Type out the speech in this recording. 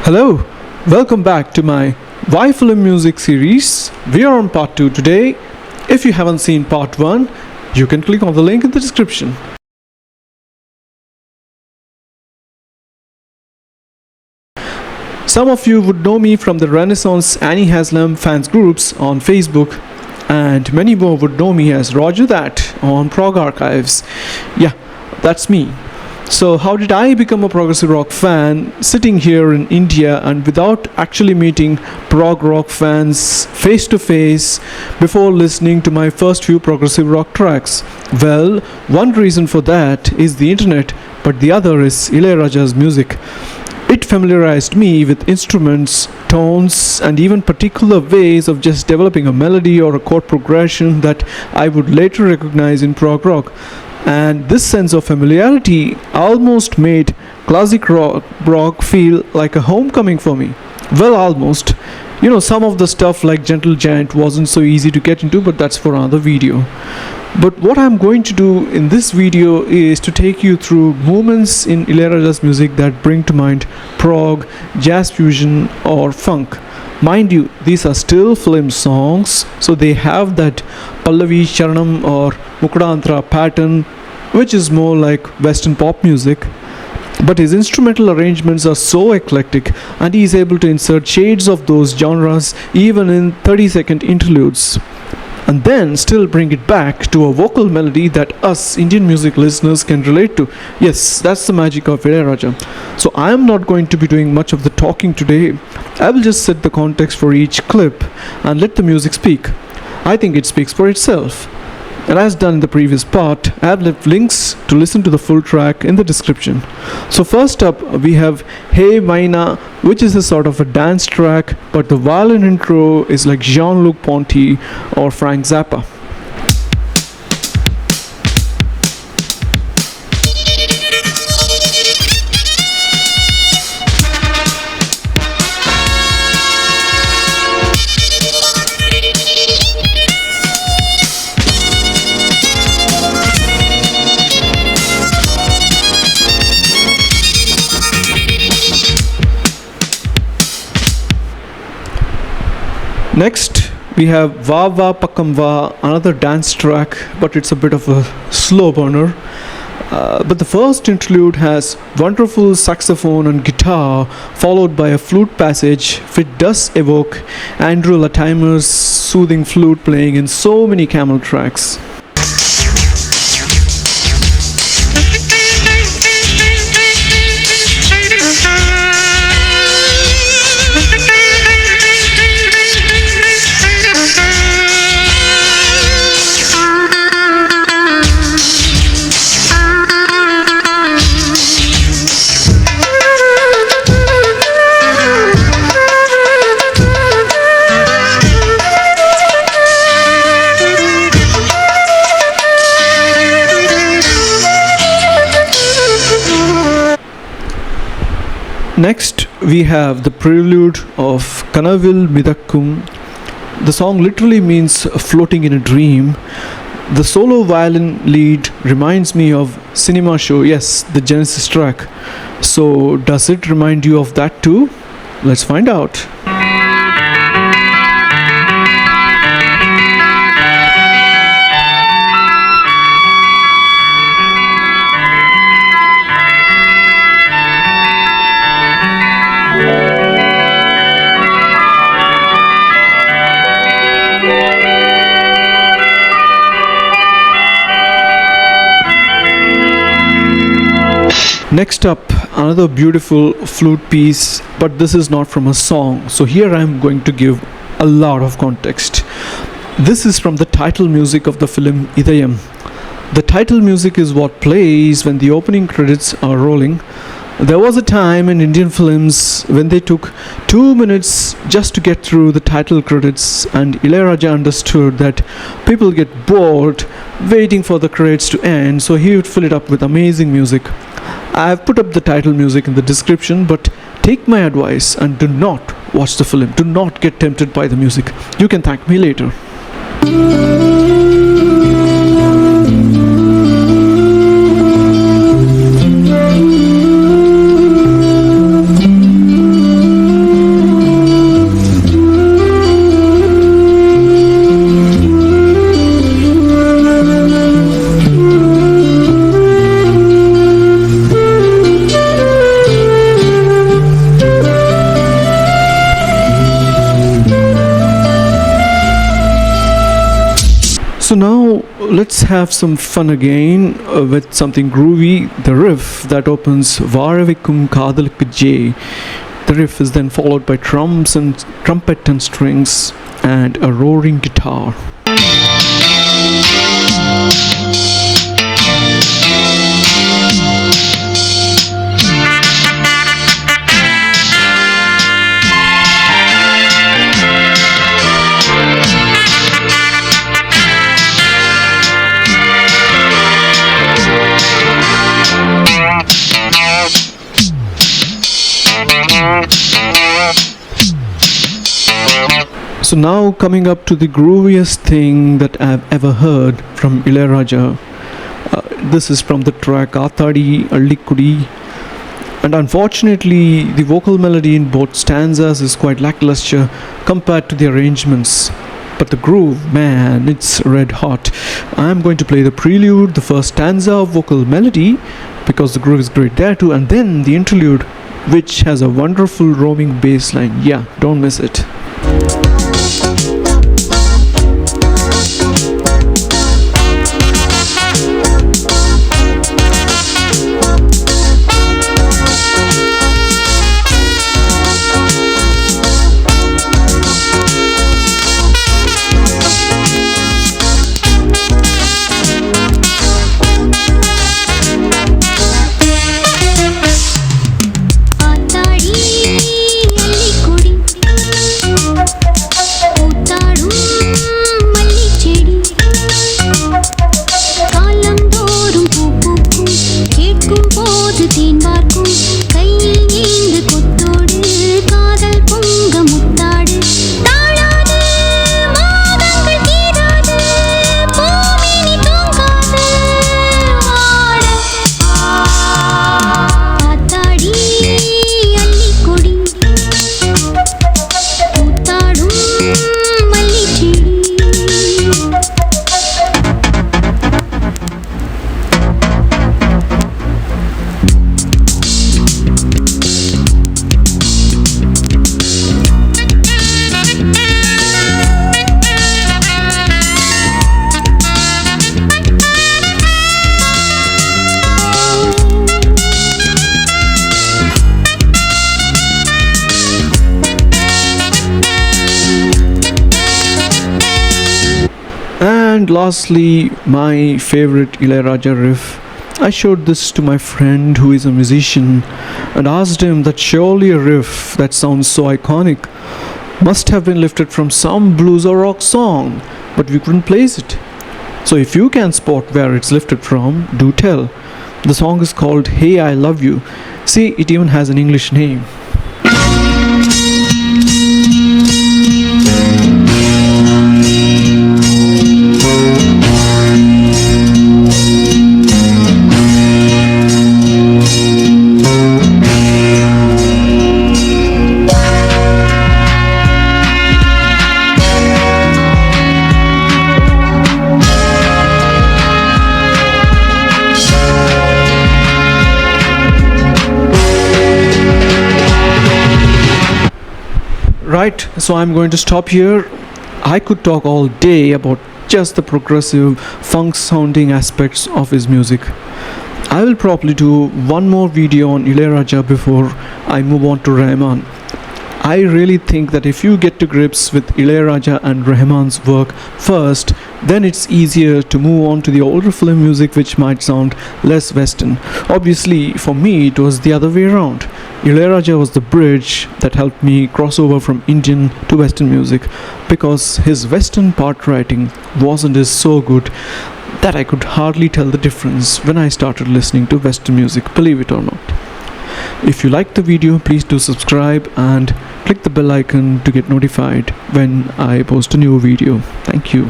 Hello, welcome back to my Why Film Music series. We are on part 2 today. If you haven't seen part 1, you can click on the link in the description. Some of you would know me from the Renaissance Annie Haslam fans groups on Facebook, and many more would know me as Roger That on Prog Archives. Yeah, that's me. So, how did I become a progressive rock fan sitting here in India and without actually meeting prog rock fans face to face before listening to my first few progressive rock tracks? Well, one reason for that is the internet, but the other is Ilayaraja's music. It familiarized me with instruments, tones, and even particular ways of just developing a melody or a chord progression that I would later recognize in prog rock. And this sense of familiarity almost made classic rock feel like a homecoming for me. Well, almost. Some of the stuff like Gentle Giant wasn't so easy to get into, but that's for another video. But what I'm going to do in this video is to take you through moments in Ilayaraja's music that bring to mind prog, jazz fusion, or funk. Mind you, these are still film songs, so they have that Pallavi, Charanam or Mukudantra pattern, which is more like Western pop music. But his instrumental arrangements are so eclectic, and he is able to insert shades of those genres even in 30-second interludes, and then still bring it back to a vocal melody that us Indian music listeners can relate to. Yes, that's the magic of Ilayaraja. So I am not going to be doing much of the talking today. I will just set the context for each clip and let the music speak. I think it speaks for itself. And as done in the previous part, I have left links to listen to the full track in the description. So first up, we have Hey Maina, which is a sort of a dance track, but the violin intro is like Jean-Luc Ponty or Frank Zappa. Next, we have Va Va Pakam Va, another dance track, but it's a bit of a slow burner. But the first interlude has wonderful saxophone and guitar, followed by a flute passage, which does evoke Andrew Latimer's soothing flute playing in so many Camel tracks. Next, we have the prelude of Kanavil Midakkum. The song literally means floating in a dream. The solo violin lead reminds me of Cinema Show, yes, the Genesis track. So, does it remind you of that too? Let's find out. Next up, another beautiful flute piece, but this is not from a song. So here I am going to give a lot of context. This is from the title music of the film Idayam. The title music is what plays when the opening credits are rolling. There was a time in Indian films when they took 2 minutes just to get through the title credits, and Ilayaraja understood that people get bored waiting for the credits to end, so he would fill it up with amazing music. I have put up the title music in the description, but take my advice and do not watch the film. Do not get tempted by the music. You can thank me later. Now let's have some fun again with something groovy. The riff that opens Varavikum Kadalukku J. The riff is then followed by drums and trumpet and strings and a roaring guitar. So now coming up to the grooviest thing that I've ever heard from Ilayaraja. This is from the track Athadi Allikudi, and unfortunately the vocal melody in both stanzas is quite lackluster compared to the arrangements. But the groove, man, it's red hot. I'm going to play the prelude, the first stanza of vocal melody, because the groove is great there too, and then the interlude, which has a wonderful roaming bass line. Yeah, don't miss it. And lastly, my favorite Ilayaraja riff. I showed this to my friend who is a musician and asked him that surely a riff that sounds so iconic must have been lifted from some blues or rock song, but we couldn't place it. So if you can spot where it's lifted from, do tell. The song is called Hey I Love You. See, it even has an English name. Right, so I'm going to stop here. I could talk all day about just the progressive, funk sounding aspects of his music. I will probably do one more video on Ilayaraja before I move on to Rahman. I really think that if you get to grips with Ilayaraja and Rahman's work first, then it's easier to move on to the older film music, which might sound less Western. Obviously, for me, it was the other way around. Ilayaraja was the bridge that helped me cross over from Indian to Western music, because his Western part writing wasn't as so good that I could hardly tell the difference when I started listening to Western music, believe it or not. If you liked the video, please do subscribe and click the bell icon to get notified when I post a new video. Thank you.